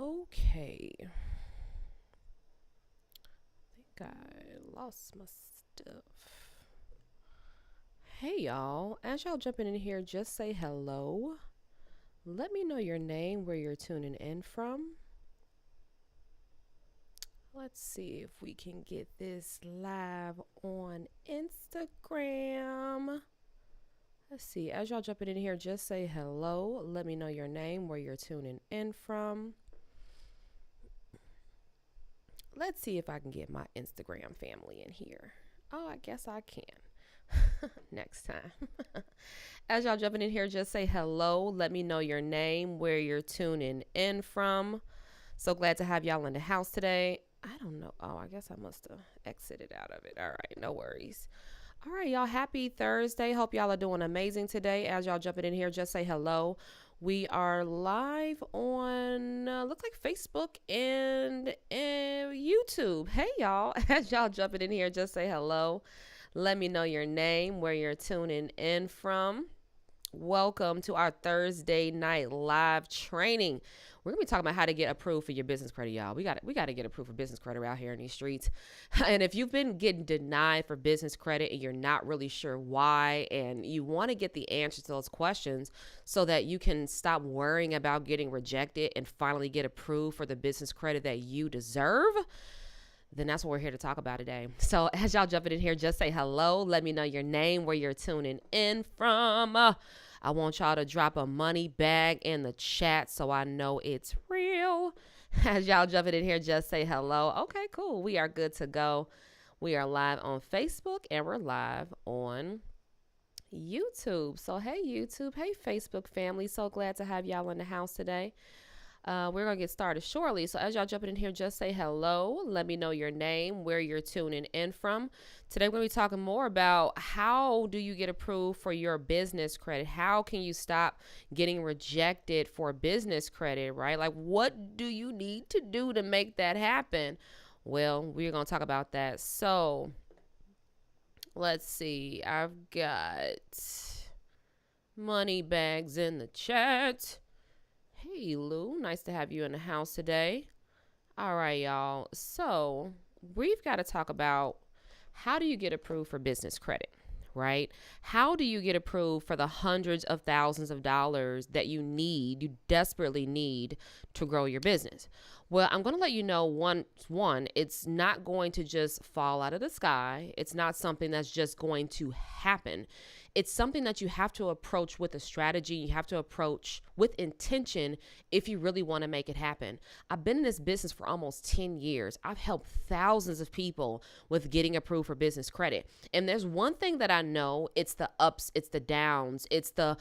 Okay. I think I lost my stuff. Hey y'all, as y'all jumping in here, just say hello. Let me know your name, where you're tuning in from. Let's see if we can get this live on Instagram. Let's see, as y'all jumping in here, just say hello. Let me know your name, where you're tuning in from. Let's see if I can get my Instagram family in here. Oh, I guess I can. Next time. As y'all jumping in here, just say hello. Let me know your name, where you're tuning in from. So glad to have y'all in the house today. I don't know. Oh, I guess I must have exited out of it. All right, no worries. All right, y'all. Happy Thursday. Hope y'all are doing amazing today. As y'all jumping in here, just say hello. We are live on looks like Facebook and YouTube. Hey y'all, as y'all jumping in here, just say hello. Let me know your name, where you're tuning in from. Welcome to our Thursday night live training. We're gonna be talking about how to get approved for your business credit, y'all. We gotta get approved for business credit out here in these streets. And if you've been getting denied for business credit and you're not really sure why, and you want to get the answers to those questions so that you can stop worrying about getting rejected and finally get approved for the business credit that you deserve, then that's what we're here to talk about today. So as y'all jumping in here, just say hello. Let me know your name, where you're tuning in from. I want y'all to drop a money bag in the chat so I know it's real. As y'all jumping in here, just say hello. Okay, cool. We are good to go. We are live on Facebook and we're live on YouTube. So hey YouTube, hey Facebook family. So glad to have y'all in the house today. We're going to get started shortly. So as y'all jumping in here, just say hello. Let me know your name, where you're tuning in from. Today, we're going to be talking more about how do you get approved for your business credit? How can you stop getting rejected for business credit, right? Like, what do you need to do to make that happen? Well, we're going to talk about that. So let's see. I've got money bags in the chat. Hey, Lou. Nice to have you in the house today. All right, y'all. So we've got to talk about how do you get approved for business credit, right? How do you get approved for the hundreds of thousands of dollars that you desperately need to grow your business? Well, I'm going to let you know one, it's not going to just fall out of the sky. It's not something that's just going to happen. It's something that you have to approach with a strategy. You have to approach with intention if you really want to make it happen. I've been in this business for almost 10 years. I've helped thousands of people with getting approved for business credit. And there's one thing that I know, it's the ups, it's the downs, it's the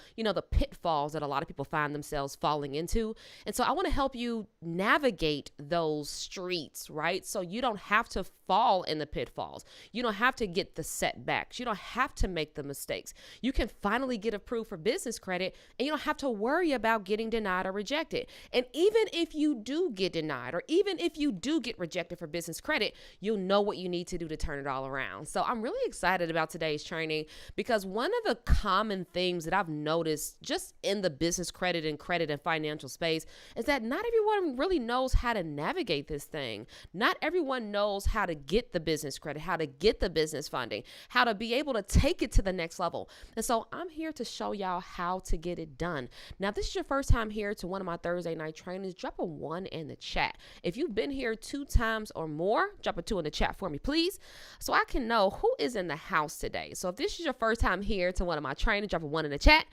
pitfalls that a lot of people find themselves falling into. And so I want to help you navigate those streets, right? So you don't have to fall in the pitfalls. You don't have to get the setbacks. You don't have to make the mistakes. You can finally get approved for business credit and you don't have to worry about getting denied or rejected. And even if you do get denied or even if you do get rejected for business credit, you'll know what you need to do to turn it all around. So I'm really excited about today's training because one of the common themes that I've noticed just in the business credit and financial space is that not everyone really knows how to navigate this thing. Not everyone knows how to get the business credit, how to get the business funding, how to be able to take it to the next level. And so I'm here to show y'all how to get it done. Now, if this is your first time here to one of my Thursday night trainings, drop a 1 in the chat. If you've been here 2 times or more, drop a 2 in the chat for me, please, so I can know who is in the house today. So if this is your first time here to one of my trainings, drop a 1 in the chat.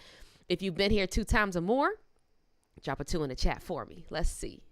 If you've been here 2 times or more, drop a 2 in the chat for me. Let's see.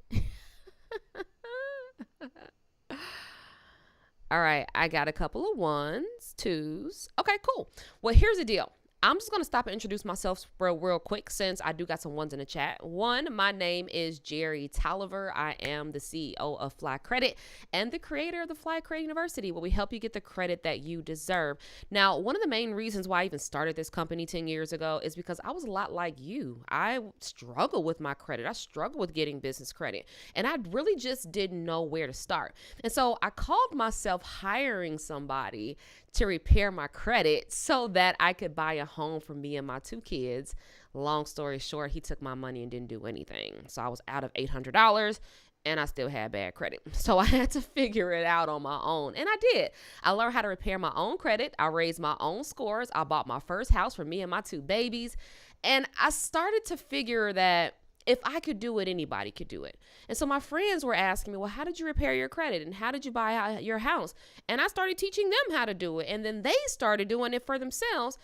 All right, I got a couple of 1s, 2s. Okay, cool. Well, here's the deal. I'm just going to stop and introduce myself real quick since I do got some 1s in the chat. 1, my name is Jerry Tolliver. I am the CEO of Fly Credit and the creator of the Fly Credit University, where we help you get the credit that you deserve. Now, one of the main reasons why I even started this company 10 years ago is because I was a lot like you. I struggled with my credit. I struggled with getting business credit, and I really just didn't know where to start. And so I called myself hiring somebody to repair my credit so that I could buy a home for me and my 2 kids. Long story short, he took my money and didn't do anything. So I was out of $800 and I still had bad credit. So I had to figure it out on my own. And I did. I learned how to repair my own credit. I raised my own scores. I bought my first house for me and my 2 babies. And I started to figure that if I could do it, anybody could do it. And so my friends were asking me, well, how did you repair your credit? And how did you buy your house? And I started teaching them how to do it. And then they started doing it for themselves.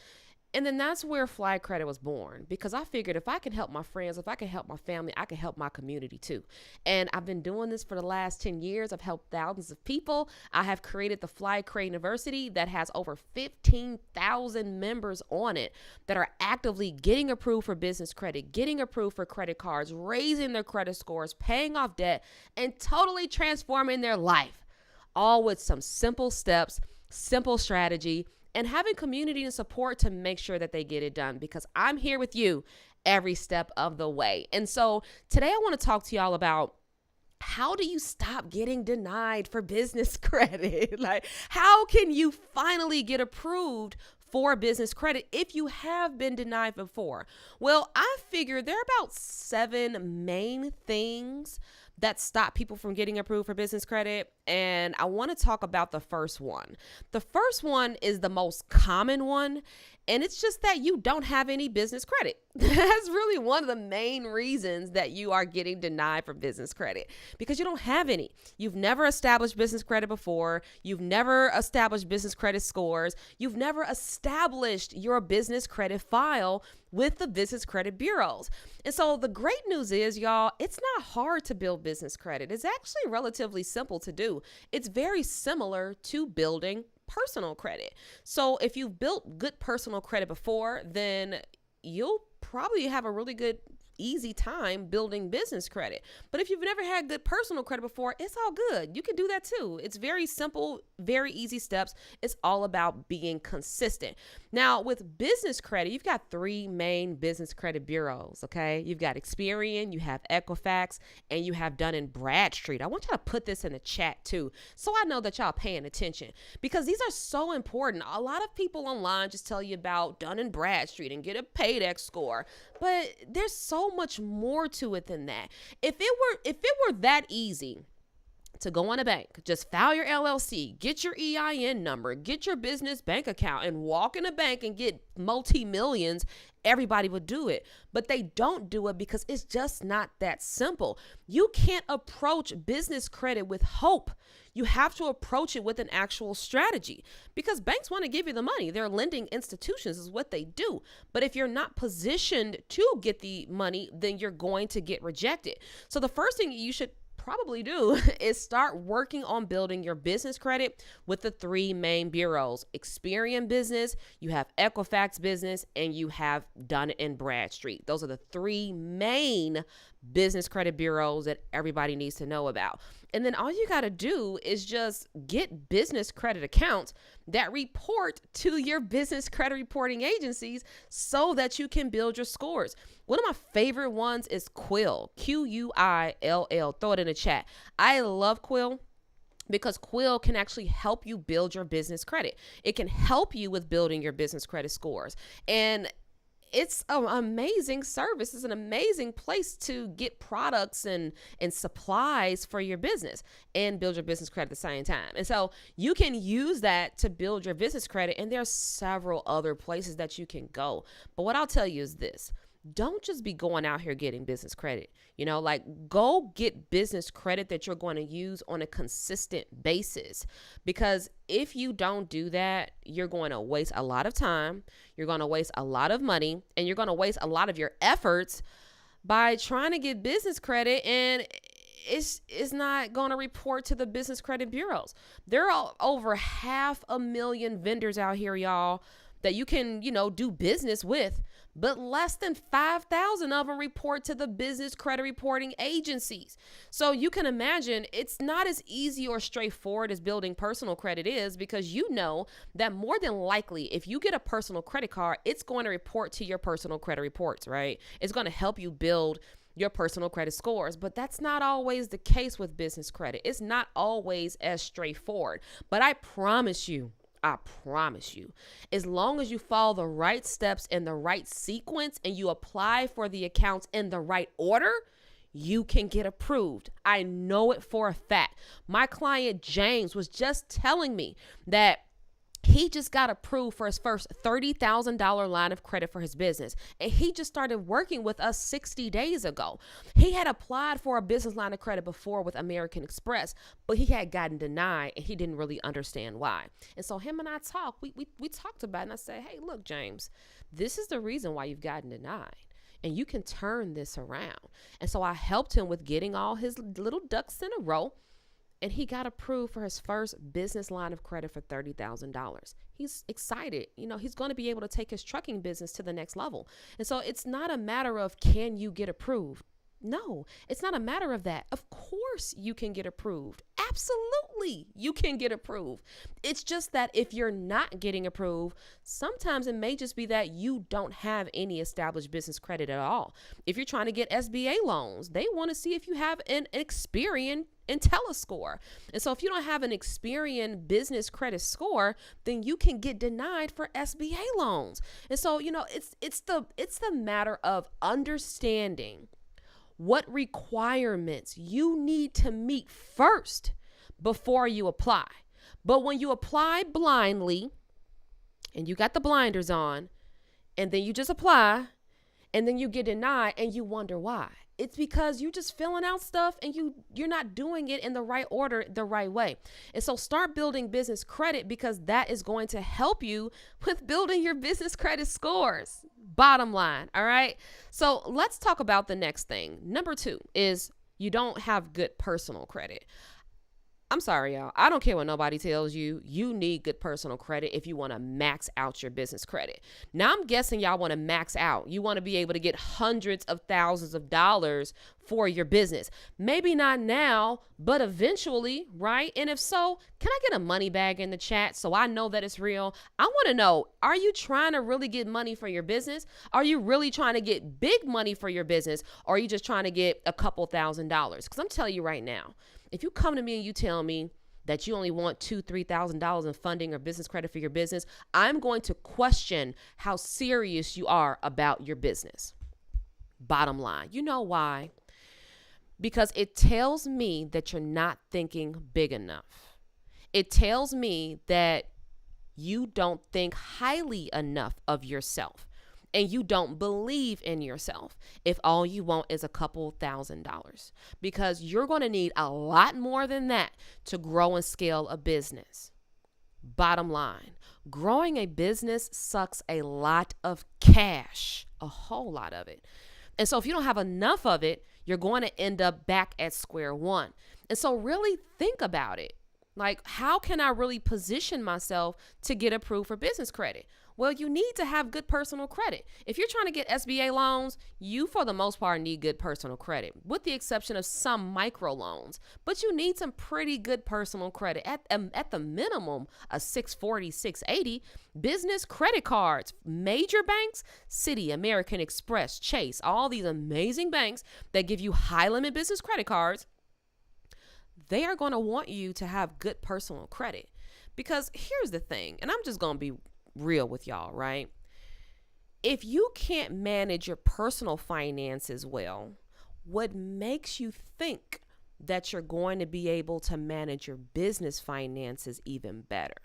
And then that's where Fly Credit was born, because I figured if I can help my friends, if I can help my family, I can help my community too. And I've been doing this for the last 10 years. I've helped thousands of people. I have created the Fly Credit University that has over 15,000 members on it that are actively getting approved for business credit, getting approved for credit cards, raising their credit scores, paying off debt, and totally transforming their life, all with some simple steps, simple strategy, and having community and support to make sure that they get it done, because I'm here with you every step of the way. And so today I want to talk to y'all about how do you stop getting denied for business credit? Like, how can you finally get approved for business credit if you have been denied before? Well, I figure there are about 7 main things that stop people from getting approved for business credit. And I want to talk about the first one. The first one is the most common one. And it's just that you don't have any business credit. That's really one of the main reasons that you are getting denied for business credit, because you don't have any. You've never established business credit before. You've never established business credit scores. You've never established your business credit file with the business credit bureaus. And so the great news is, y'all, it's not hard to build business credit. It's actually relatively simple to do. It's very similar to building personal credit. So if you've built good personal credit before, then you'll probably have a really good, easy time building business credit. But if you've never had good personal credit before, it's all good. You can do that too. It's very simple, very easy steps. It's all about being consistent. Now, with business credit, you've got 3 main business credit bureaus, okay? You've got Experian, you have Equifax, and you have Dun & Bradstreet. I want y'all to put this in the chat too, so I know that y'all paying attention, because these are so important. A lot of people online just tell you about Dun & Bradstreet and get a Paydex score, but there's so much more to it than that. If it were that easy to go on a bank, just file your LLC, get your EIN number, get your business bank account, and walk in a bank and get multi-millions, everybody would do it. But they don't do it because it's just not that simple. You can't approach business credit with hope. You have to approach it with an actual strategy, because banks want to give you the money. They're lending institutions, is what they do. But if you're not positioned to get the money, then you're going to get rejected. So the first thing you should probably do is start working on building your business credit with the 3 main bureaus: Experian Business, you have Equifax Business, and you have Dun & Bradstreet. Those are the 3 main business credit bureaus that everybody needs to know about. And then all you got to do is just get business credit accounts that report to your business credit reporting agencies so that you can build your scores. One of my favorite ones is Quill, Quill. Throw it in the chat. I love Quill, because Quill can actually help you build your business credit. It can help you with building your business credit scores. And it's an amazing service. It's an amazing place to get products and supplies for your business and build your business credit at the same time. And so you can use that to build your business credit. And there are several other places that you can go. But what I'll tell you is this: don't just be going out here getting business credit. Like, go get business credit that you're going to use on a consistent basis, because if you don't do that, you're going to waste a lot of time, you're going to waste a lot of money, and you're going to waste a lot of your efforts by trying to get business credit, and it's not going to report to the business credit bureaus. There are over 500,000 vendors out here, y'all, that you can, do business with, but less than 5,000 of them report to the business credit reporting agencies. So you can imagine it's not as easy or straightforward as building personal credit is, because you know that more than likely, if you get a personal credit card, it's going to report to your personal credit reports, right? It's going to help you build your personal credit scores. But that's not always the case with business credit. It's not always as straightforward. But I promise you, I promise you. As long as you follow the right steps in the right sequence and you apply for the accounts in the right order, you can get approved. I know it for a fact. My client James was just telling me that he just got approved for his first $30,000 line of credit for his business. And he just started working with us 60 days ago. He had applied for a business line of credit before with American Express, but he had gotten denied and he didn't really understand why. And so him and I talked, we talked about it, and I said, hey, look, James, this is the reason why you've gotten denied. And you can turn this around. And so I helped him with getting all his little ducks in a row. And he got approved for his first business line of credit for $30,000. He's excited. He's going to be able to take his trucking business to the next level. And so it's not a matter of can you get approved? No, it's not a matter of that. Of course you can get approved. Absolutely, you can get approved. It's just that if you're not getting approved, sometimes it may just be that you don't have any established business credit at all. If you're trying to get SBA loans, they want to see if you have an Experian IntelliScore. And so if you don't have an Experian business credit score, then you can get denied for SBA loans. And so, it's the matter of understanding what requirements you need to meet first before you apply. But when you apply blindly and you got the blinders on and then you just apply and then you get denied and you wonder why. It's because you just filling out stuff and you're not doing it in the right order, the right way. And so start building business credit because that is going to help you with building your business credit scores. Bottom line. All right. So let's talk about the next thing. Number 2 is you don't have good personal credit. I'm sorry, y'all. I don't care what nobody tells you. You need good personal credit if you want to max out your business credit. Now, I'm guessing y'all want to max out. You want to be able to get hundreds of thousands of dollars for your business. Maybe not now, but eventually, right? And if so, can I get a money bag in the chat so I know that it's real? I want to know, are you trying to really get money for your business? Are you really trying to get big money for your business? Or are you just trying to get a couple $1,000s? Because I'm telling you right now, if you come to me and you tell me that you only want $2,000-$3,000 in funding or business credit for your business, I'm going to question how serious you are about your business. Bottom line. You know why? Because it tells me that you're not thinking big enough. It tells me that you don't think highly enough of yourself. And you don't believe in yourself if all you want is a couple $1,000s, because you're going to need a lot more than that to grow and scale a business. Bottom line, growing a business sucks a lot of cash, a whole lot of it. And so if you don't have enough of it, you're going to end up back at square one. And so really think about it. Like, how can I really position myself to get approved for business credit? Well, you need to have good personal credit. If you're trying to get SBA loans, you, for the most part, need good personal credit, with the exception of some micro loans. But you need some pretty good personal credit. At the minimum, a 640, 680. Business credit cards, major banks, Citi, American Express, Chase, all these amazing banks that give you high limit business credit cards, they are going to want you to have good personal credit. Because here's the thing, and I'm just going to be real with y'all, right? If you can't manage your personal finances well, what makes you think that you're going to be able to manage your business finances even better?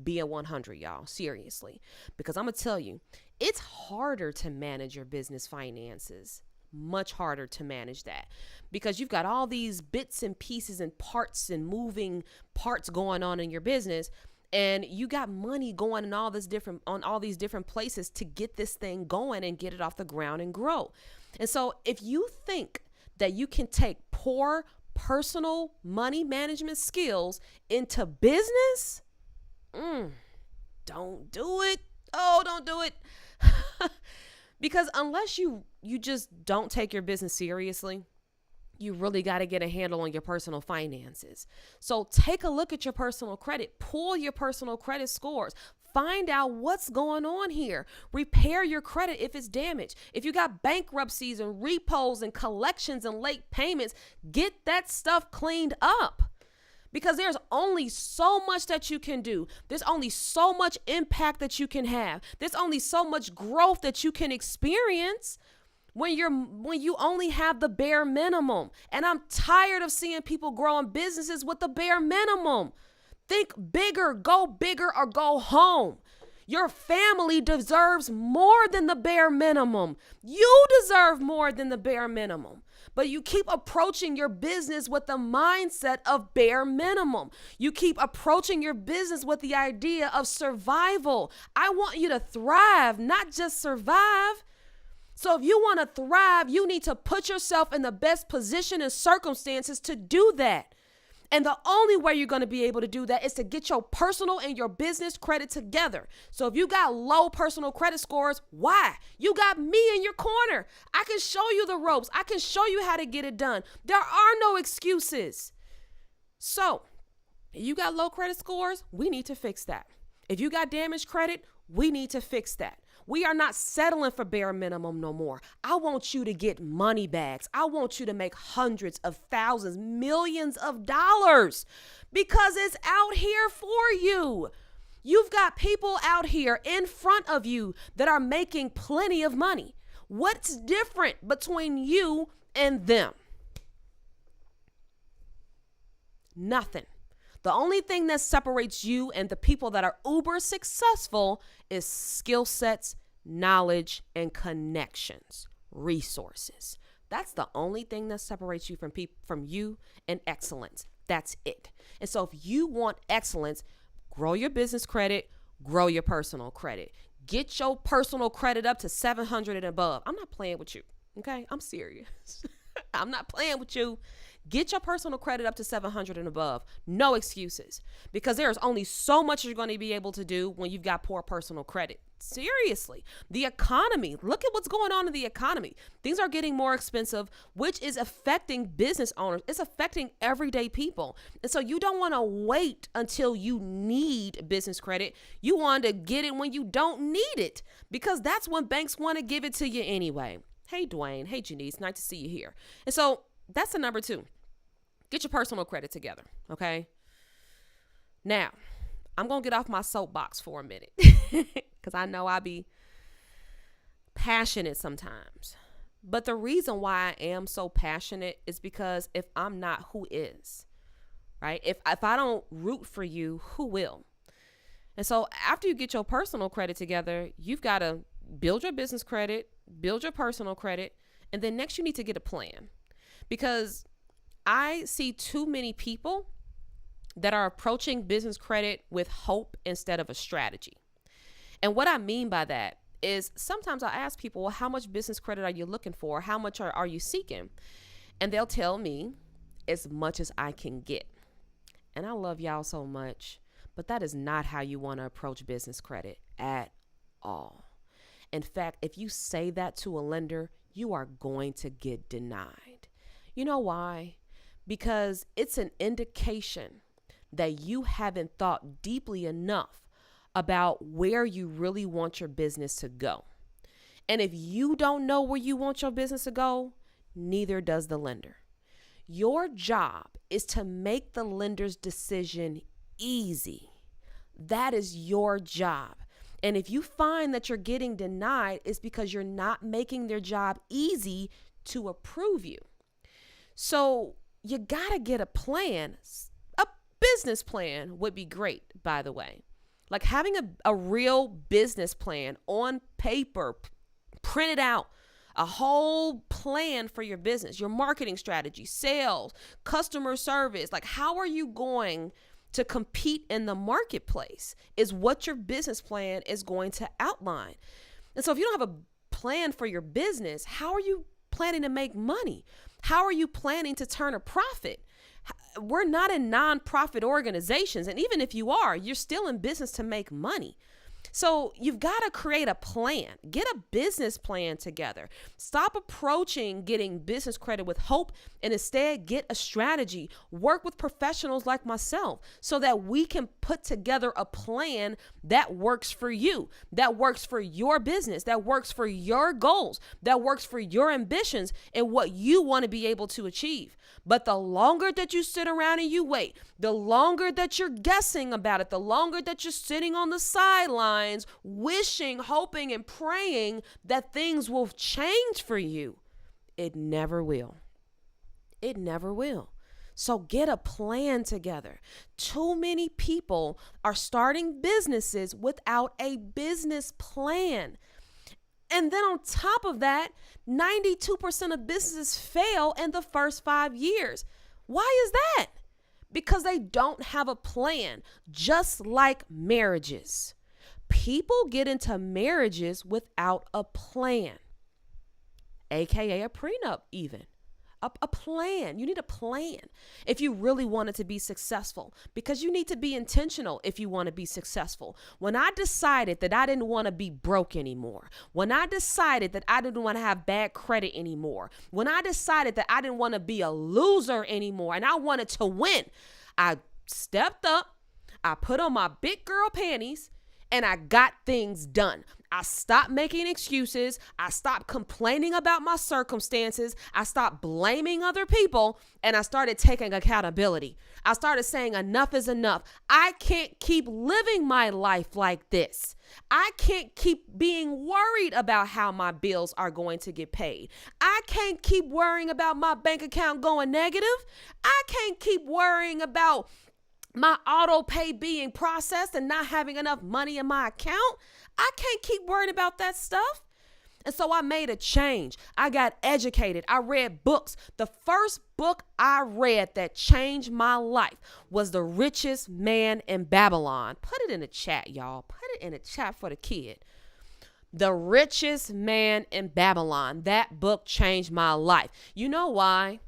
Be a 100, y'all, seriously. Because I'm going to tell you, it's harder to manage your business finances. Much harder to manage that, because you've got all these bits and pieces and parts and moving parts going on in your business. And you got money going in all these different places to get this thing going and get it off the ground and grow. And so if you think that you can take poor personal money management skills into business, don't do it. Oh, don't do it. Because unless you just don't take your business seriously, you really got to get a handle on your personal finances. So take a look at your personal credit, pull your personal credit scores, find out what's going on here, repair your credit if it's damaged. If you got bankruptcies and repos and collections and late payments, get that stuff cleaned up. because there's only so much that you can do. There's only so much impact that you can have. There's only so much growth that you can experience when you only have the bare minimum. And I'm tired of seeing people growing businesses with the bare minimum. Think bigger, or go home. Your family deserves more than the bare minimum. You deserve more than the bare minimum. But you keep approaching your business with the mindset of bare minimum. You keep approaching your business with the idea of survival. I want you to thrive, not just survive. So if you want to thrive, you need to put yourself in the best position and circumstances to do that. And the only way you're going to be able to do that is to get your personal and your business credit together. So if you got low personal credit scores, why? You got me in your corner. I can show you the ropes. I can show you how to get it done. There are no excuses. So if you got low credit scores, we need to fix that. If you got damaged credit, we need to fix that. We are not settling for bare minimum no more. I want you to get money bags. I want you to make hundreds of thousands, millions of dollars, because it's out here for you. You've got people out here in front of you that are making plenty of money. What's different between you and them? Nothing. The only thing that separates you and the people that are uber successful is skill sets, knowledge, and connections, resources. That's the only thing that separates you from you and excellence. That's it. And so if you want excellence, grow your business credit, grow your personal credit. Get your personal credit up to 700 and above. I'm not playing with you. Okay? I'm serious. I'm not playing with you. Get your personal credit up to 700 and above. No excuses, because there's only so much you're going to be able to do when you've got poor personal credit. Seriously, the economy, look at what's going on in the economy. Things are getting more expensive, which is affecting business owners. It's affecting everyday people. And so you don't want to wait until you need business credit. You want to get it when you don't need it, because that's when banks want to give it to you anyway. Hey, Dwayne. Hey, Janice. Nice to see you here. And so that's the number 2. Get your personal credit together, okay? Now, I'm going to get off my soapbox for a minute, because I know I be passionate sometimes. But the reason why I am so passionate is because if I'm not, who is, right? If I don't root for you, who will? And so after you get your personal credit together, you've got to build your business credit, build your personal credit, and then next you need to get a plan. Because I see too many people that are approaching business credit with hope instead of a strategy. And what I mean by that is sometimes I ask people, well, how much business credit are you looking for? How much are you seeking? And they'll tell me as much as I can get. And I love y'all so much, but that is not how you want to approach business credit at all. In fact, if you say that to a lender, you are going to get denied. You know why? Because it's an indication that you haven't thought deeply enough about where you really want your business to go. And if you don't know where you want your business to go, neither does the lender. Your job is to make the lender's decision easy. That is your job. And if you find that you're getting denied, it's because you're not making their job easy to approve you. So you got to get a plan. A business plan would be great, by the way. Like having a real business plan on paper, printed out, a whole plan for your business, your marketing strategy, sales, customer service. Like, how are you going to compete in the marketplace is what your business plan is going to outline. And so if you don't have a plan for your business, how are you planning to make money? How are you planning to turn a profit? We're not in nonprofit organizations. And even if you are, you're still in business to make money. So you've got to create a plan, get a business plan together. Stop approaching getting business credit with hope and instead get a strategy. Work with professionals like myself so that we can put together a plan that works for you, that works for your business, that works for your goals, that works for your ambitions and what you want to be able to achieve. But the longer that you sit around and you wait, the longer that you're guessing about it, the longer that you're sitting on the sidelines, wishing, hoping, and praying that things will change for you, it never will. It never will. So get a plan together. Too many people are starting businesses without a business plan. And then on top of that, 92% of businesses fail in the first 5 years. Why is that? Because they don't have a plan, just like marriages. People get into marriages without a plan, aka a prenup even. A plan. You need a plan if you really want it to be successful, because you need to be intentional if you want to be successful. When I decided that I didn't want to be broke anymore, when I decided that I didn't want to have bad credit anymore, when I decided that I didn't want to be a loser anymore and I wanted to win, I stepped up, I put on my big girl panties, and I got things done. I stopped making excuses. I stopped complaining about my circumstances. I stopped blaming other people, and I started taking accountability. I started saying enough is enough. I can't keep living my life like this. I can't keep being worried about how my bills are going to get paid. I can't keep worrying about my bank account going negative. I can't keep worrying about my auto pay being processed and not having enough money in my account. I can't keep worrying about that stuff. And so I made a change. I got educated. I read books. The first book I read that changed my life was The Richest Man in Babylon. Put it in the chat, y'all. Put it in the chat for the kid. The Richest Man in Babylon. That book changed my life. You know why?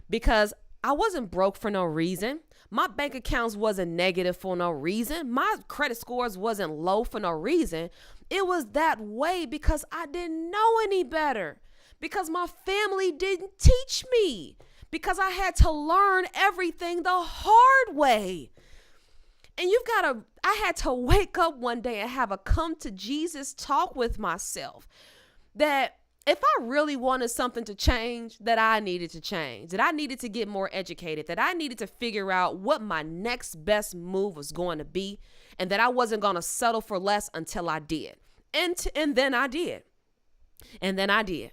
Because I wasn't broke for no reason. My bank accounts wasn't negative for no reason. My credit scores wasn't low for no reason. It was that way because I didn't know any better, because my family didn't teach me, because I had to learn everything the hard way. And I had to wake up one day and have a come to Jesus talk with myself that if I really wanted something to change, that I needed to change, that I needed to get more educated, that I needed to figure out what my next best move was going to be, and that I wasn't going to settle for less until I did. And then I did. And then I did.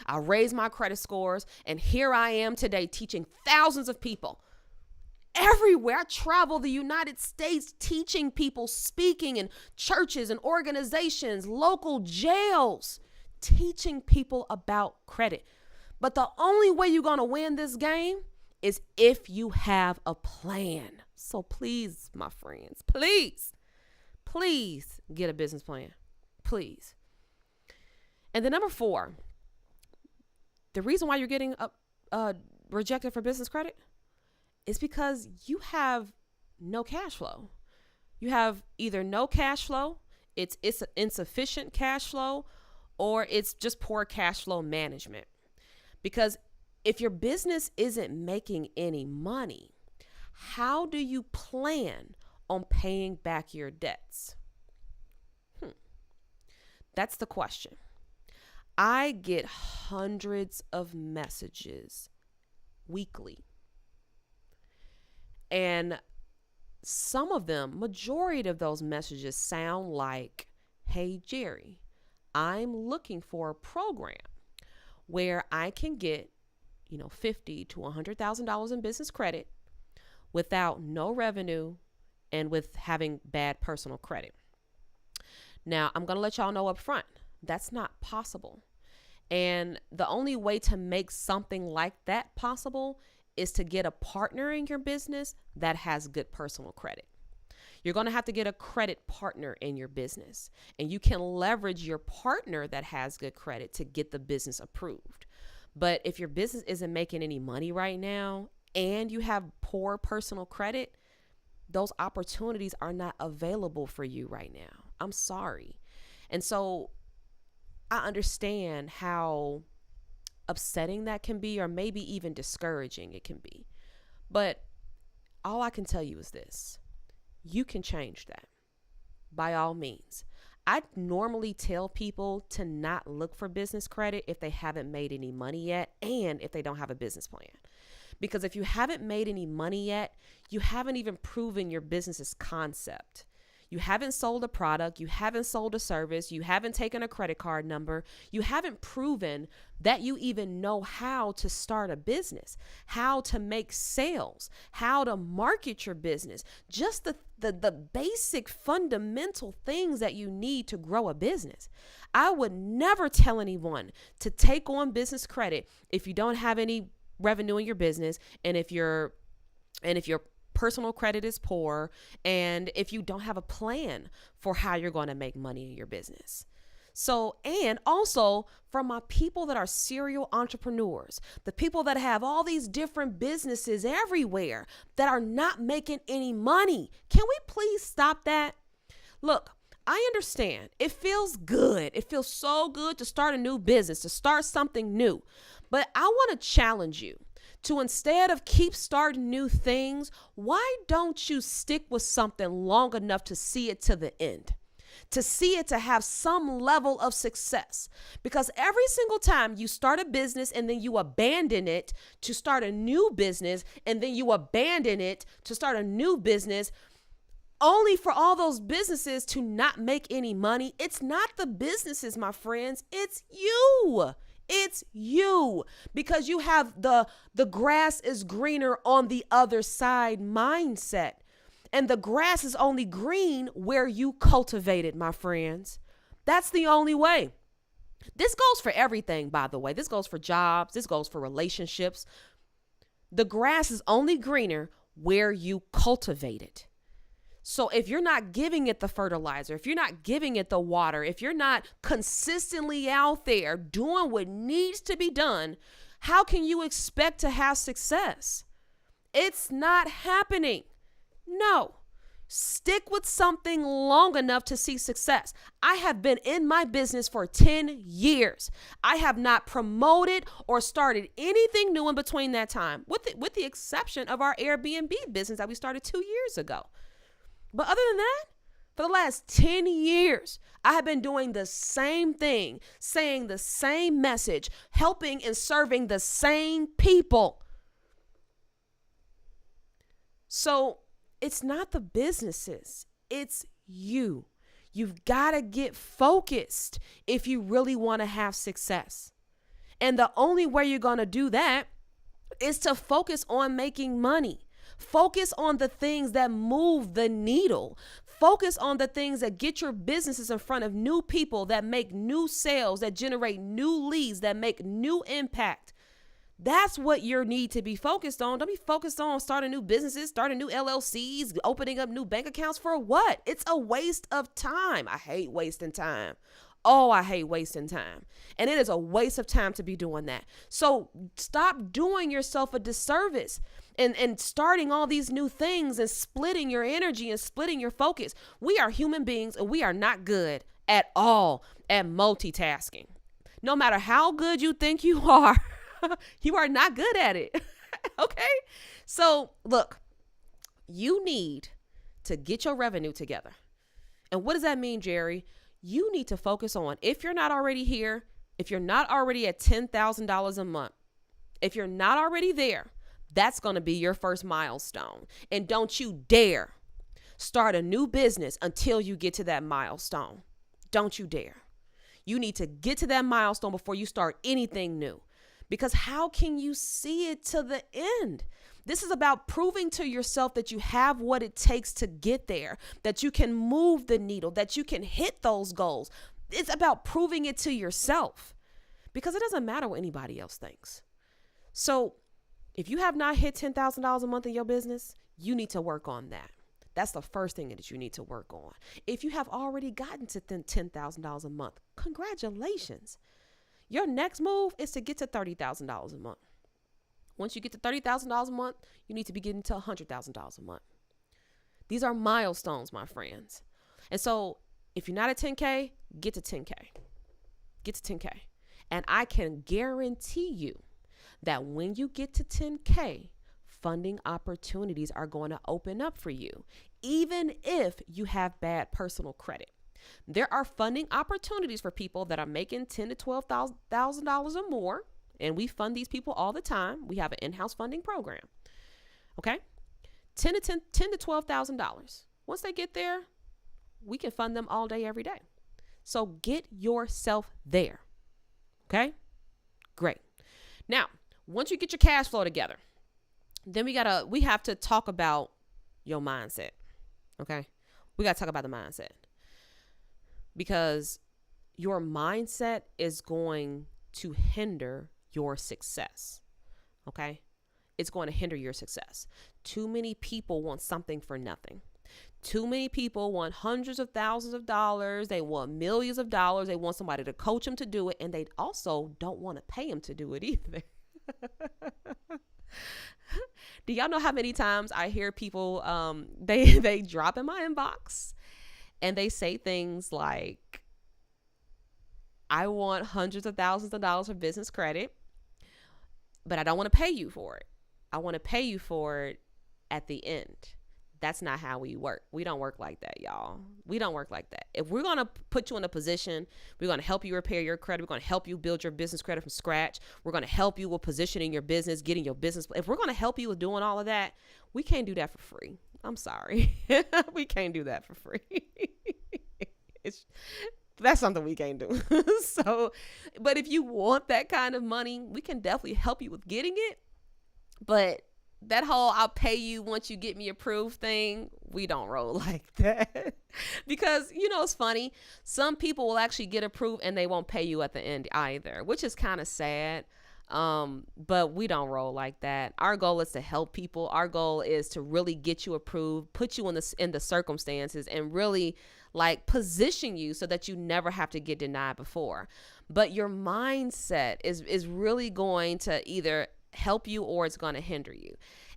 I raised my credit scores, and here I am today teaching thousands of people everywhere. I travel the United States teaching people, speaking in churches and organizations, local jails, teaching people about credit. But the only way you're going to win this game is if you have a plan. So please, my friends, please get a business plan. Please. And then number 4, the reason why you're getting rejected for business credit is because you have no cash flow. You have either no cash flow, it's insufficient cash flow, or it's just poor cash flow management. Because if your business isn't making any money, how do you plan on paying back your debts? That's the question. I get hundreds of messages weekly. And some of them, majority of those messages sound like, "Hey, Jerry, I'm looking for a program where I can get, $50,000 to $100,000 in business credit without no revenue and with having bad personal credit." Now, I'm going to let y'all know up front, that's not possible. And the only way to make something like that possible is to get a partner in your business that has good personal credit. You're going to have to get a credit partner in your business, and you can leverage your partner that has good credit to get the business approved. But if your business isn't making any money right now and you have poor personal credit, those opportunities are not available for you right now. I'm sorry. And so I understand how upsetting that can be, or maybe even discouraging it can be. But all I can tell you is this: you can change that by all means. I normally tell people to not look for business credit if they haven't made any money yet and if they don't have a business plan. Because if you haven't made any money yet, you haven't even proven your business's concept. You haven't sold a product, you haven't sold a service, you haven't taken a credit card number, you haven't proven that you even know how to start a business, how to make sales, how to market your business, just the basic fundamental things that you need to grow a business. I would never tell anyone to take on business credit if you don't have any revenue in your business, and if your personal credit is poor, and if you don't have a plan for how you're going to make money in your business. So, and also for my people that are serial entrepreneurs, the people that have all these different businesses everywhere that are not making any money, can we please stop that? Look, I understand. It feels good. It feels so good to start a new business, to start something new. But I want to challenge you to, instead of keep starting new things, why don't you stick with something long enough to see it to the end? To see it to have some level of success. Because every single time you start a business and then you abandon it to start a new business, and then you abandon it to start a new business, only for all those businesses to not make any money, it's not the businesses, my friends, it's you. It's you, because you have the grass is greener on the other side mindset. And the grass is only green where you cultivate it, my friends. That's the only way. This goes for everything, by the way. This goes for jobs. This goes for relationships. The grass is only greener where you cultivate it. So if you're not giving it the fertilizer, if you're not giving it the water, if you're not consistently out there doing what needs to be done, how can you expect to have success? It's not happening. No. Stick with something long enough to see success. I have been in my business for 10 years. I have not promoted or started anything new in between that time, with the exception of our Airbnb business that we started 2 years ago. But other than that, for the last 10 years, I have been doing the same thing, saying the same message, helping and serving the same people. So it's not the businesses, it's you. You've got to get focused if you really want to have success. And the only way you're going to do that is to focus on making money. Focus on the things that move the needle. Focus on the things that get your businesses in front of new people, that make new sales, that generate new leads, that make new impact. That's what you need to be focused on. Don't be focused on starting new businesses, starting new LLCs, opening up new bank accounts for what? It's a waste of time. I hate wasting time. Oh, I hate wasting time. And it is a waste of time to be doing that. So stop doing yourself a disservice and starting all these new things and splitting your energy and splitting your focus. We are human beings, and we are not good at all at multitasking. No matter how good you think you are, you are not good at it. Okay? So look, you need to get your revenue together. And what does that mean, Jerry? You need to focus on, if you're not already here, if you're not already at $10,000 a month, if you're not already there, that's going to be your first milestone. And don't you dare start a new business until you get to that milestone. Don't you dare. You need to get to that milestone before you start anything new. Because how can you see it to the end? This is about proving to yourself that you have what it takes to get there, that you can move the needle, that you can hit those goals. It's about proving it to yourself, because it doesn't matter what anybody else thinks. So if you have not hit $10,000 a month in your business, you need to work on that. That's the first thing that you need to work on. If you have already gotten to $10,000 a month, congratulations. Your next move is to get to $30,000 a month. Once you get to $30,000 a month, you need to be getting to $100,000 a month. These are milestones, my friends. And so If you're not at 10K, get to 10K. Get to 10K. And I can guarantee you that when you get to 10K, funding opportunities are going to open up for you, even if you have bad personal credit. There are funding opportunities for people that are making $10,000 to $12,000 or more, and we fund these people all the time. We have an in-house funding program. Okay, $10,000 to $12,000. Once they get there, we can fund them all day, every day. So get yourself there. Okay, great. Now, once you get your cash flow together, then we have to talk about your mindset. Okay, we got to talk about the mindset, because your mindset is going to hinder your success. Okay, it's going to hinder your success. Too many people want something for nothing. Too many people want hundreds of thousands of dollars. They want millions of dollars. They want somebody to coach them to do it. And they also don't want to pay them to do it either. Do y'all know how many times I hear people, they drop in my inbox and they say things like, I want hundreds of thousands of dollars for business credit, but I don't want to pay you for it. I want to pay you for it at the end. That's not how we work. We don't work like that, y'all. We don't work like that. If we're going to put you in a position, we're going to help you repair your credit. We're going to help you build your business credit from scratch. We're going to help you with positioning your business, getting your business. If we're going to help you with doing all of that, we can't do that for free. I'm sorry. We can't do that for free. That's something we can't do. So, but if you want that kind of money, we can definitely help you with getting it. But that whole I'll pay you once you get me approved thing, we don't roll like that. Because, it's funny. Some people will actually get approved and they won't pay you at the end either, which is kind of sad. But we don't roll like that. Our goal is to help people. Our goal is to really get you approved, put you in the circumstances, and really position you so that you never have to get denied before. But your mindset is really going to either help you or it's going to hinder you.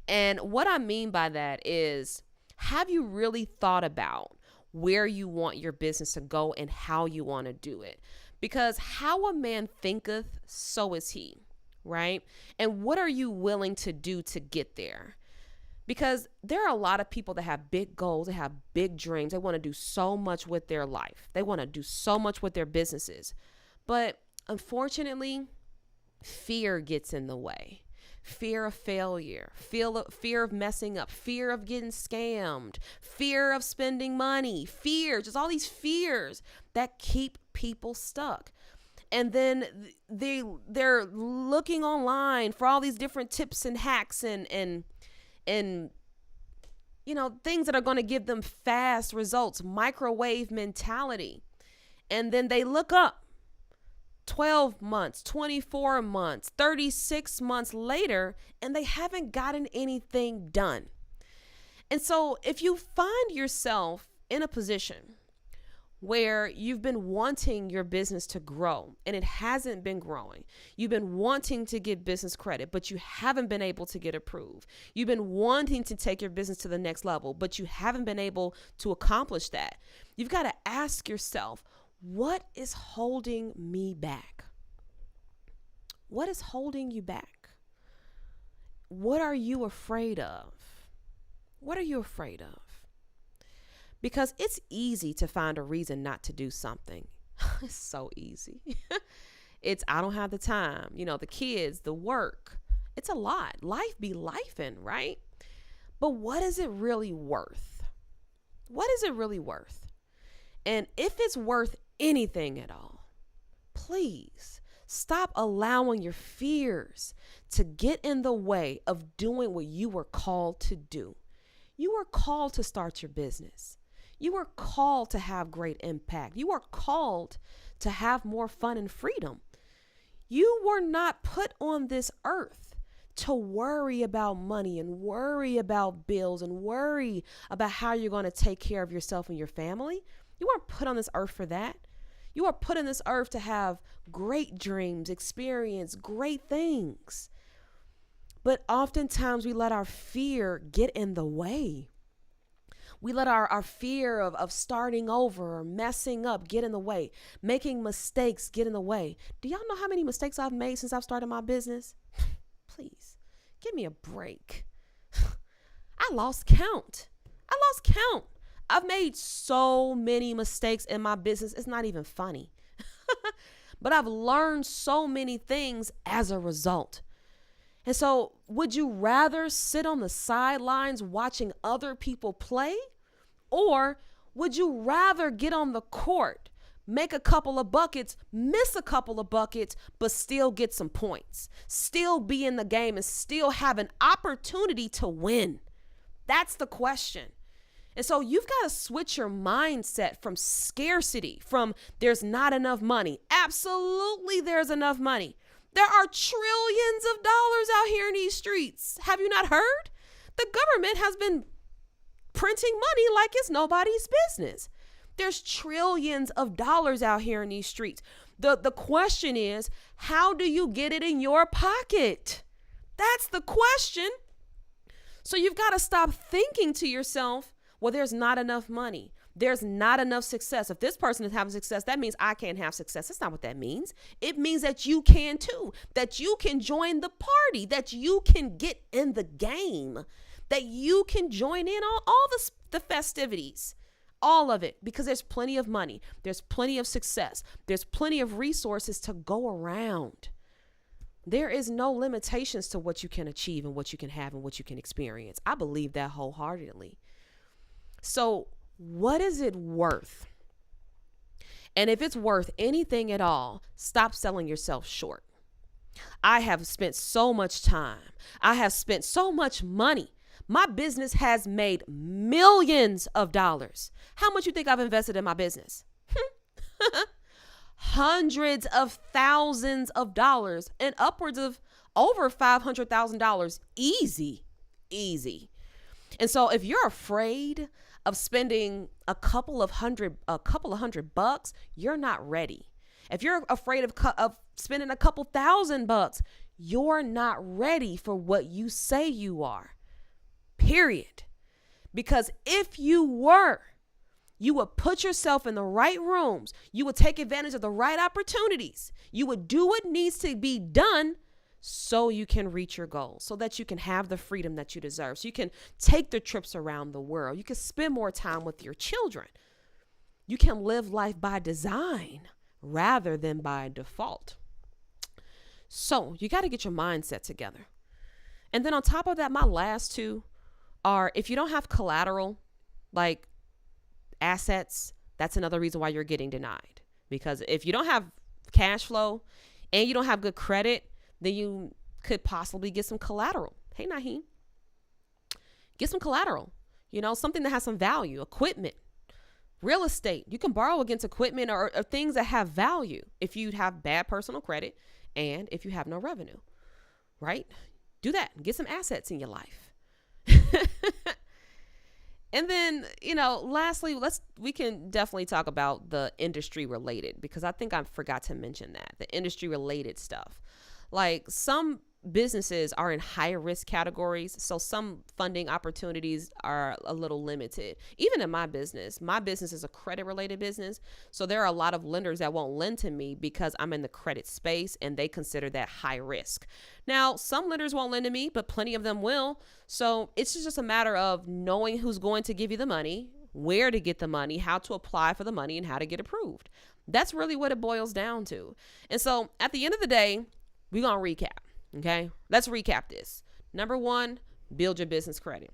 And what I mean by that is, have you really thought about where you want your business to go and how you want to do it? Because how a man thinketh, so is he, right? And what are you willing to do to get there? Because there are a lot of people that have big goals, they have big dreams. They want to do so much with their life. They want to do so much with their businesses. But unfortunately, fear gets in the way. Fear of failure, fear of messing up, fear of getting scammed, fear of spending money, just all these fears that keep people stuck. And then they're looking online for all these different tips and hacks and things that are going to give them fast results, microwave mentality. And then they look up 12 months, 24 months, 36 months later, and they haven't gotten anything done. And so if you find yourself in a position where you've been wanting your business to grow and it hasn't been growing, you've been wanting to get business credit, but you haven't been able to get approved. You've been wanting to take your business to the next level, but you haven't been able to accomplish that. You've got to ask yourself, what is holding me back? What is holding you back? What are you afraid of? What are you afraid of? Because it's easy to find a reason not to do something. It's so easy. I don't have the time. The kids, the work. It's a lot. Life be lifing, right? But what is it really worth? What is it really worth? And if it's worth anything at all, please stop allowing your fears to get in the way of doing what you were called to do. You were called to start your business. You were called to have great impact. You were called to have more fun and freedom. You were not put on this earth to worry about money and worry about bills and worry about how you're going to take care of yourself and your family. You weren't put on this earth for that. You are put on this earth to have great dreams, experience great things. But oftentimes we let our fear get in the way. We let our fear of starting over or messing up get in the way, making mistakes get in the way. Do y'all know how many mistakes I've made since I've started my business? Please, give me a break. I lost count. I've made so many mistakes in my business. It's not even funny. But I've learned so many things as a result. And so would you rather sit on the sidelines watching other people play? Or would you rather get on the court, make a couple of buckets, miss a couple of buckets, but still get some points, still be in the game and still have an opportunity to win? That's the question. And so you've got to switch your mindset from scarcity, from there's not enough money. Absolutely, there's enough money. There are trillions of dollars out here in these streets. Have you not heard? The government has been printing money like it's nobody's business. There's trillions of dollars out here in these streets. The question is, how do you get it in your pocket? That's the question. So you've got to stop thinking to yourself, well, there's not enough money. There's not enough success. If this person is having success, that means I can't have success. That's not what that means. It means that you can too, that you can join the party, that you can get in the game, that you can join in on all the festivities, all of it, because there's plenty of money. There's plenty of success. There's plenty of resources to go around. There is no limitations to what you can achieve and what you can have and what you can experience. I believe that wholeheartedly. So what is it worth? And if it's worth anything at all, stop selling yourself short. I have spent so much time. I have spent so much money. My business has made millions of dollars. How much you think I've invested in my business? Hundreds of thousands of dollars and upwards of over $500,000. Easy. And so if you're afraid of spending a couple of hundred bucks, you're not ready. If you're afraid of spending a couple $1,000, you're not ready for what you say you are. Period. Because if you were, you would put yourself in the right rooms. You would take advantage of the right opportunities. You would do what needs to be done so you can reach your goals, so that you can have the freedom that you deserve, so you can take the trips around the world. You can spend more time with your children. You can live life by design rather than by default. So you got to get your mindset together. And then on top of that, my last two are, if you don't have collateral, like assets, that's another reason why you're getting denied. Because if you don't have cash flow and you don't have good credit, then you could possibly get some collateral. Hey, Naheem, get some collateral, something that has some value, equipment, real estate. You can borrow against equipment or things that have value if you have bad personal credit and if you have no revenue, right? Do that. Get some assets in your life. And then, lastly, we can definitely talk about the industry related, because I think I forgot to mention that, the industry related stuff. Like, some businesses are in higher risk categories, so some funding opportunities are a little limited. Even in my business is a credit related business, so there are a lot of lenders that won't lend to me because I'm in the credit space and they consider that high risk. Now, some lenders won't lend to me, but plenty of them will. So it's just a matter of knowing who's going to give you the money, where to get the money, how to apply for the money, and how to get approved. That's really what it boils down to. And so at the end of the day, we're going to recap. Okay, let's recap this. Number one, build your business credit.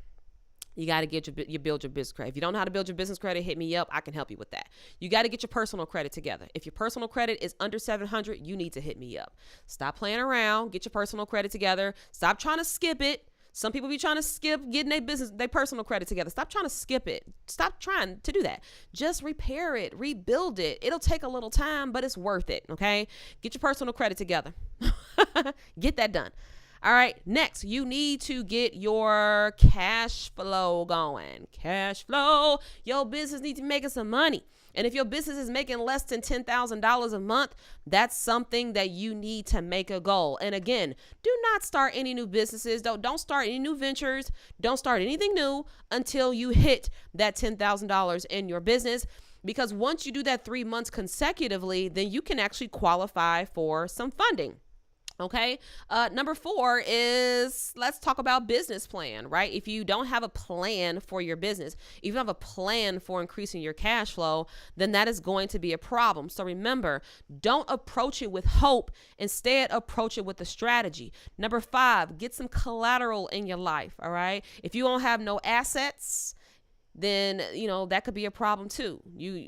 You got to get you build your business credit. If you don't know how to build your business credit, hit me up. I can help you with that. You got to get your personal credit together. If your personal credit is under 700, you need to hit me up. Stop playing around. Get your personal credit together. Stop trying to skip it. Some people be trying to skip getting their personal credit together. Stop trying to skip it. Stop trying to do that. Just repair it, rebuild it. It'll take a little time, but it's worth it. Okay. Get your personal credit together. Get that done. All right. Next, you need to get your cash flow going. Cash flow. Your business needs to be making some money. And if your business is making less than $10,000 a month, that's something that you need to make a goal. And again, do not start any new businesses. Don't start any new ventures. Don't start anything new until you hit that $10,000 in your business. Because once you do that 3 months consecutively, then you can actually qualify for some funding. Okay. Number 4 is, let's talk about business plan, right? If you don't have a plan for your business, if you don't have a plan for increasing your cash flow, then that is going to be a problem. So remember, don't approach it with hope. Instead, approach it with a strategy. Number 5, get some collateral in your life. All right. If you don't have no assets, then, that could be a problem too.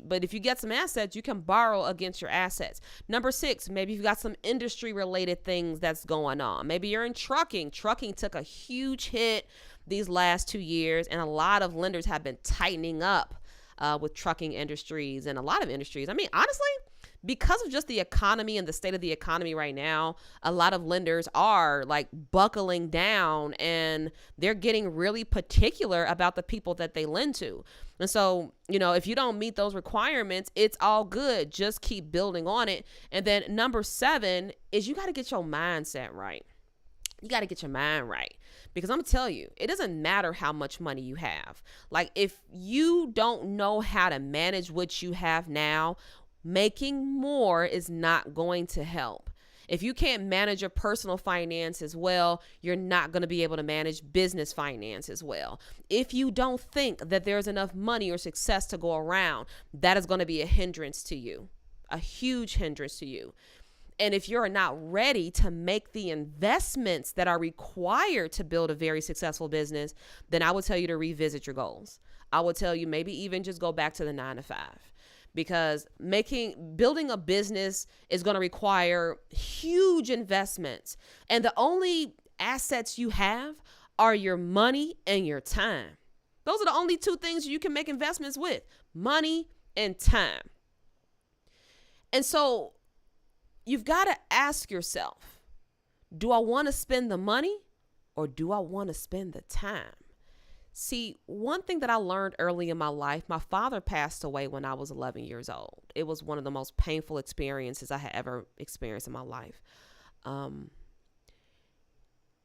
But if you get some assets, you can borrow against your assets. Number 6, maybe you've got some industry related things that's going on. Maybe you're in trucking. Trucking took a huge hit these last 2 years, and a lot of lenders have been tightening up with trucking industries and a lot of industries. I mean, honestly, because of just the economy and the state of the economy right now, a lot of lenders are like buckling down, and they're getting really particular about the people that they lend to. And so, if you don't meet those requirements, it's all good. Just keep building on it. And then number 7 is you got to get your mindset right. You got to get your mind right, because I'm going to tell you, it doesn't matter how much money you have. Like, if you don't know how to manage what you have now, making more is not going to help. If you can't manage your personal finances well, you're not going to be able to manage business finances well. If you don't think that there's enough money or success to go around, that is going to be a hindrance to you, a huge hindrance to you. And if you're not ready to make the investments that are required to build a very successful business, then I would tell you to revisit your goals. I would tell you maybe even just go back to the 9 to 5. Because building a business is going to require huge investments. And the only assets you have are your money and your time. Those are the only 2 things you can make investments with: money and time. And so you've got to ask yourself, do I want to spend the money or do I want to spend the time? See, one thing that I learned early in my life, my father passed away when I was 11 years old. It was one of the most painful experiences I had ever experienced in my life. And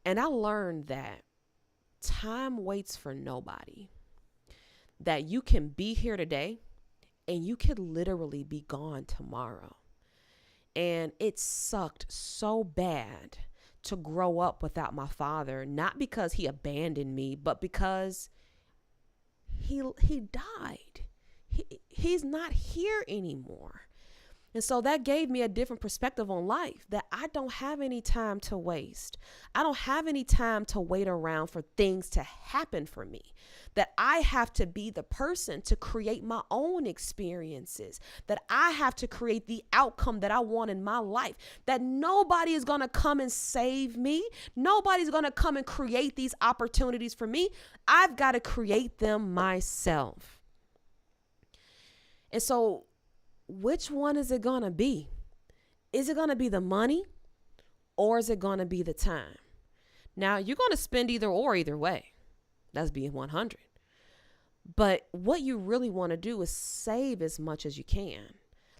I learned that time waits for nobody, that you can be here today and you could literally be gone tomorrow. And it sucked so bad to grow up without my father, not because he abandoned me, but because he died. He's not here anymore. And so that gave me a different perspective on life, that I don't have any time to waste. I don't have any time to wait around for things to happen for me, that I have to be the person to create my own experiences, that I have to create the outcome that I want in my life, that nobody is going to come and save me. Nobody's going to come and create these opportunities for me. I've got to create them myself. And so which one is it going to be? Is it going to be the money or is it going to be the time? Now, you're going to spend either way. That's being 100. But what you really want to do is save as much as you can.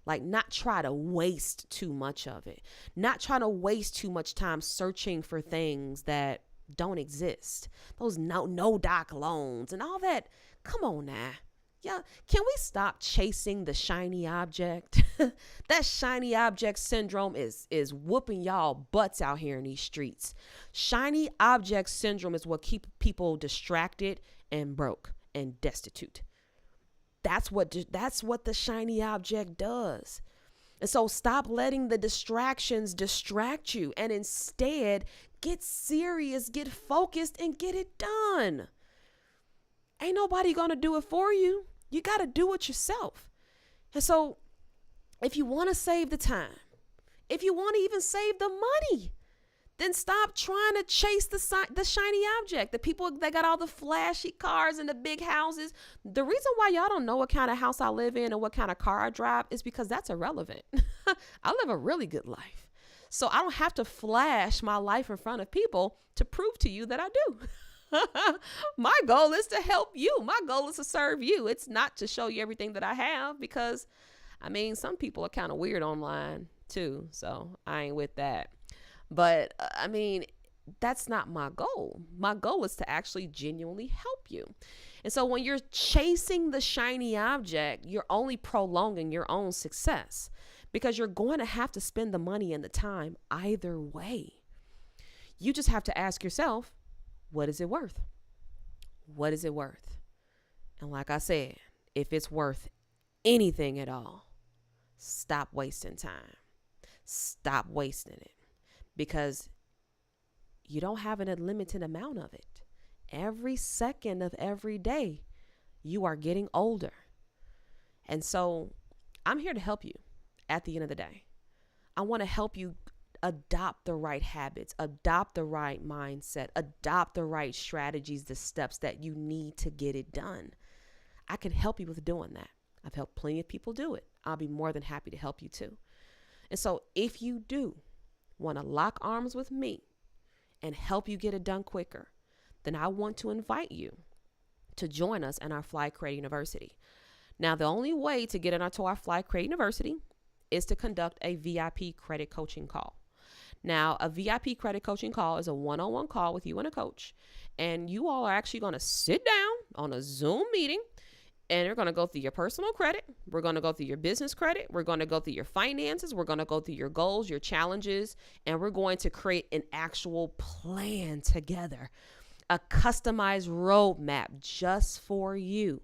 Like, not try to waste too much of it. Not try to waste too much time searching for things that don't exist. Those no doc loans and all that. Come on now. Yeah, can we stop chasing the shiny object? That shiny object syndrome is whooping y'all butts out here in these streets. Shiny object syndrome is what keep people distracted and broke and destitute. That's what the shiny object does. And so stop letting the distractions distract you, and instead get serious, get focused, and get it done. Ain't nobody going to do it for you. You got to do it yourself. And so if you want to save the time, if you want to even save the money, then stop trying to chase the shiny object. The people that got all the flashy cars and the big houses. The reason why y'all don't know what kind of house I live in and what kind of car I drive is because that's irrelevant. I live a really good life. So I don't have to flash my life in front of people to prove to you that I do. My goal is to help you. My goal is to serve you. It's not to show you everything that I have, because I mean, some people are kind of weird online too. So I ain't with that. But I mean, that's not my goal. My goal is to actually genuinely help you. And so when you're chasing the shiny object, you're only prolonging your own success, because you're going to have to spend the money and the time either way. You just have to ask yourself, what is it worth? What is it worth? And like I said, if it's worth anything at all, stop wasting time. Stop wasting it, because you don't have an unlimited amount of it. Every second of every day, you are getting older. And so I'm here to help you at the end of the day. I want to help you adopt the right habits, adopt the right mindset, adopt the right strategies, the steps that you need to get it done. I can help you with doing that. I've helped plenty of people do it. I'll be more than happy to help you too. And so if you do want to lock arms with me and help you get it done quicker, then I want to invite you to join us in our Fly Create University. Now, the only way to get into our Fly Create University is to conduct a VIP credit coaching call. Now, a VIP credit coaching call is a one-on-one call with you and a coach, and you all are actually going to sit down on a Zoom meeting, and we're going to go through your personal credit. We're going to go through your business credit. We're going to go through your finances. We're going to go through your goals, your challenges, and we're going to create an actual plan together, a customized roadmap just for you,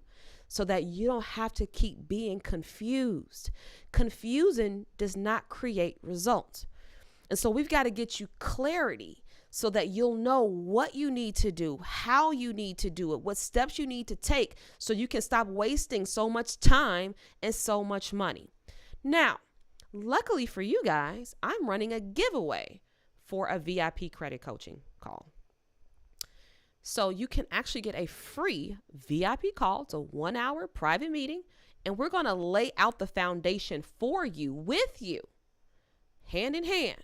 so that you don't have to keep being confused. Confusion does not create results. And so we've got to get you clarity so that you'll know what you need to do, how you need to do it, what steps you need to take, so you can stop wasting so much time and so much money. Now, luckily for you guys, I'm running a giveaway for a VIP credit coaching call. So you can actually get a free VIP call. It's a 1-hour private meeting, and we're going to lay out the foundation for you, with you, hand in hand,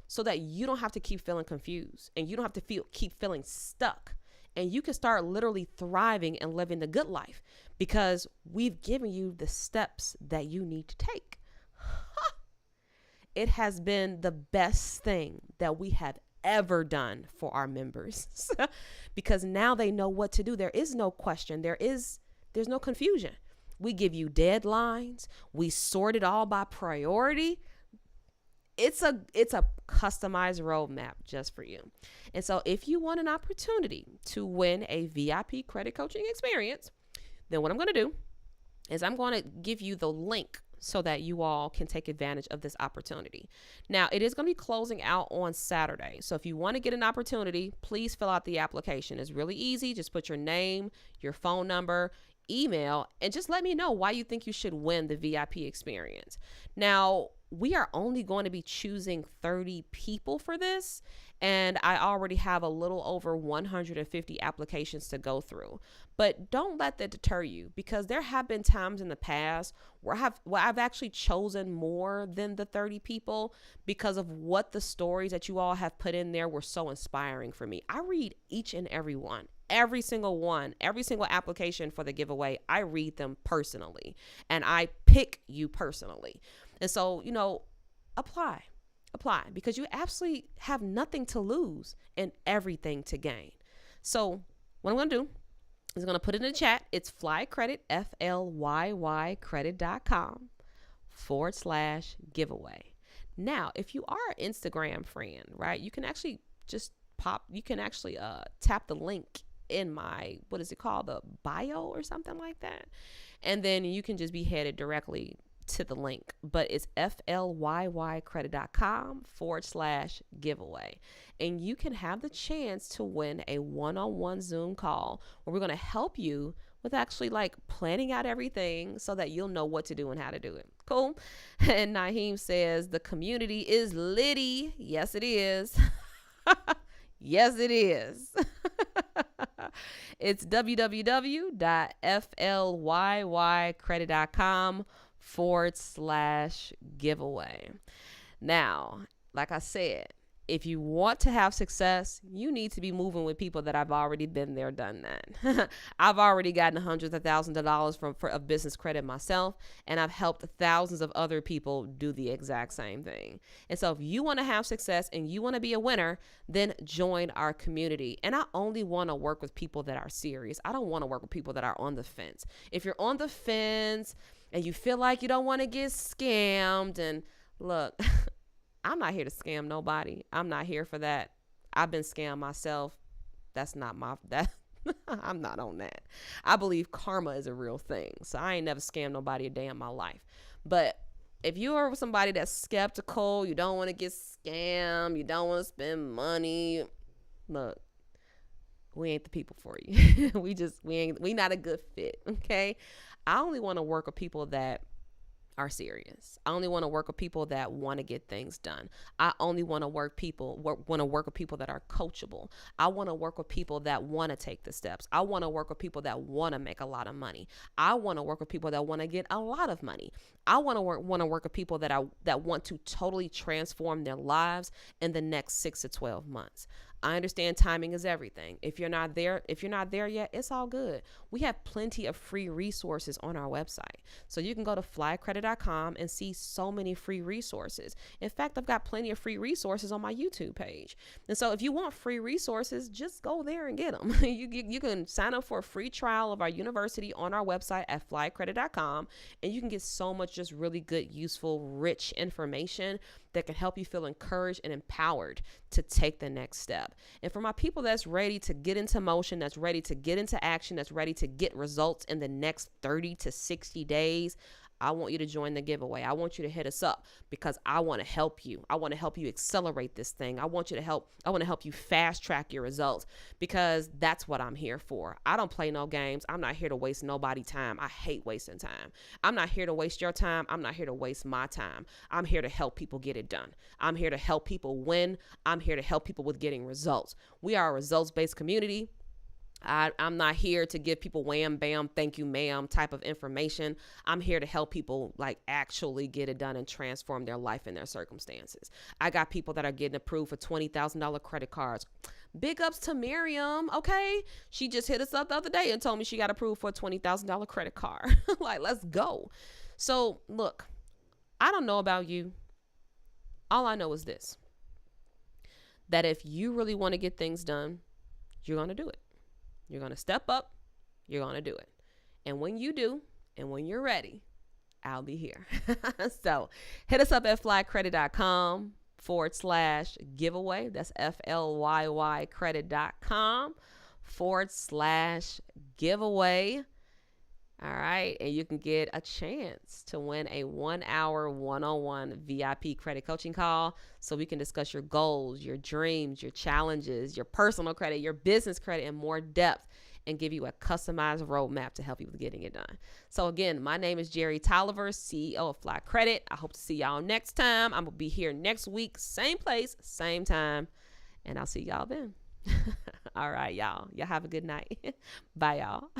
so that you don't have to keep feeling confused, and you don't have to keep feeling stuck, and you can start literally thriving and living the good life, because we've given you the steps that you need to take. It has been the best thing that we have ever done for our members, because now they know what to do. There is no question. There's no confusion. We give you deadlines. We sort it all by priority. It's a customized roadmap just for you. And so if you want an opportunity to win a VIP credit coaching experience, then what I'm going to do is I'm going to give you the link so that you all can take advantage of this opportunity. Now, it is going to be closing out on Saturday. So if you want to get an opportunity, please fill out the application. It's really easy. Just put your name, your phone number, email, and just let me know why you think you should win the VIP experience. Now, we are only going to be choosing 30 people for this, and I already have a little over 150 applications to go through. But don't let that deter you, because there have been times in the past where I've actually chosen more than the 30 people because of what the stories that you all have put in there were so inspiring for me. I read each and every one. Every single application for the giveaway, I read them personally, and I pick you personally. And so, apply, because you absolutely have nothing to lose and everything to gain. So what I'm going to do is I'm going to put it in the chat. It's FlyCredit, FLYYCredit.com/giveaway. Now, if you are an Instagram friend, right, you can actually tap the link in my, the bio or something like that. And then you can just be headed directly to the link, but it's FLYYCredit.com/giveaway. And you can have the chance to win a one-on-one Zoom call where we're going to help you with actually planning out everything so that you'll know what to do and how to do it. Cool. And Naheem says the community is litty. Yes, it is. Yes, it is. It's www.FLYYCredit.com/giveaway. Now, like I said, if you want to have success, you need to be moving with people that have already been there, done that. I've already gotten hundreds of thousands of dollars of business credit myself, and I've helped thousands of other people do the exact same thing. And so if you want to have success and you want to be a winner, then join our community. And I only want to work with people that are serious. I don't want to work with people that are on the fence. If you're on the fence and you feel like you don't want to get scammed, and look, I'm not here to scam nobody. I'm not here for that. I've been scammed myself. That's not that. I'm not on that. I believe karma is a real thing. So I ain't never scammed nobody a day in my life. But if you are somebody that's skeptical, you don't want to get scammed, you don't want to spend money, look, we ain't the people for you. we not a good fit. Okay. I only want to work with people that are serious. I only want to work with people that want to get things done. I only want to work with people that are coachable. I want to work with people that want to take the steps. I want to work with people that want to make a lot of money. I want to work with people that want to get a lot of money. I want to work with people that want to totally transform their lives in the next 6 to 12 months. I understand timing is everything. If you're not there yet, it's all good. We have plenty of free resources on our website. So you can go to flycredit.com and see so many free resources. In fact, I've got plenty of free resources on my YouTube page. And so if you want free resources, just go there and get them. You can sign up for a free trial of our university on our website at flycredit.com, and you can get so much just really good, useful, rich information that can help you feel encouraged and empowered to take the next step. And for my people that's ready to get into motion, that's ready to get into action, that's ready to get results in the next 30 to 60 days, I want you to join the giveaway. I want you to hit us up because I want to help you. I want to help you accelerate this thing. I want to help you fast track your results because that's what I'm here for. I don't play no games. I'm not here to waste nobody's time. I hate wasting time. I'm not here to waste your time. I'm not here to waste my time. I'm here to help people get it done. I'm here to help people win. I'm here to help people with getting results. We are a results-based community. I'm not here to give people wham, bam, thank you, ma'am type of information. I'm here to help people like actually get it done and transform their life and their circumstances. I got people that are getting approved for $20,000 credit cards. Big ups to Miriam. Okay. She just hit us up the other day and told me she got approved for a $20,000 credit card. Like, let's go. So look, I don't know about you. All I know is this, that if you really want to get things done, you're going to do it. You're going to step up. You're going to do it. And when you do, and when you're ready, I'll be here. So hit us up at flycredit.com/giveaway. That's FLYYcredit.com/giveaway. All right. And you can get a chance to win a 1-hour one-on-one VIP credit coaching call so we can discuss your goals, your dreams, your challenges, your personal credit, your business credit in more depth and give you a customized roadmap to help you with getting it done. So again, my name is Jerry Tolliver, CEO of Fly Credit. I hope to see y'all next time. I'm going to be here next week, same place, same time, and I'll see y'all then. All right, y'all. Y'all have a good night. Bye, y'all.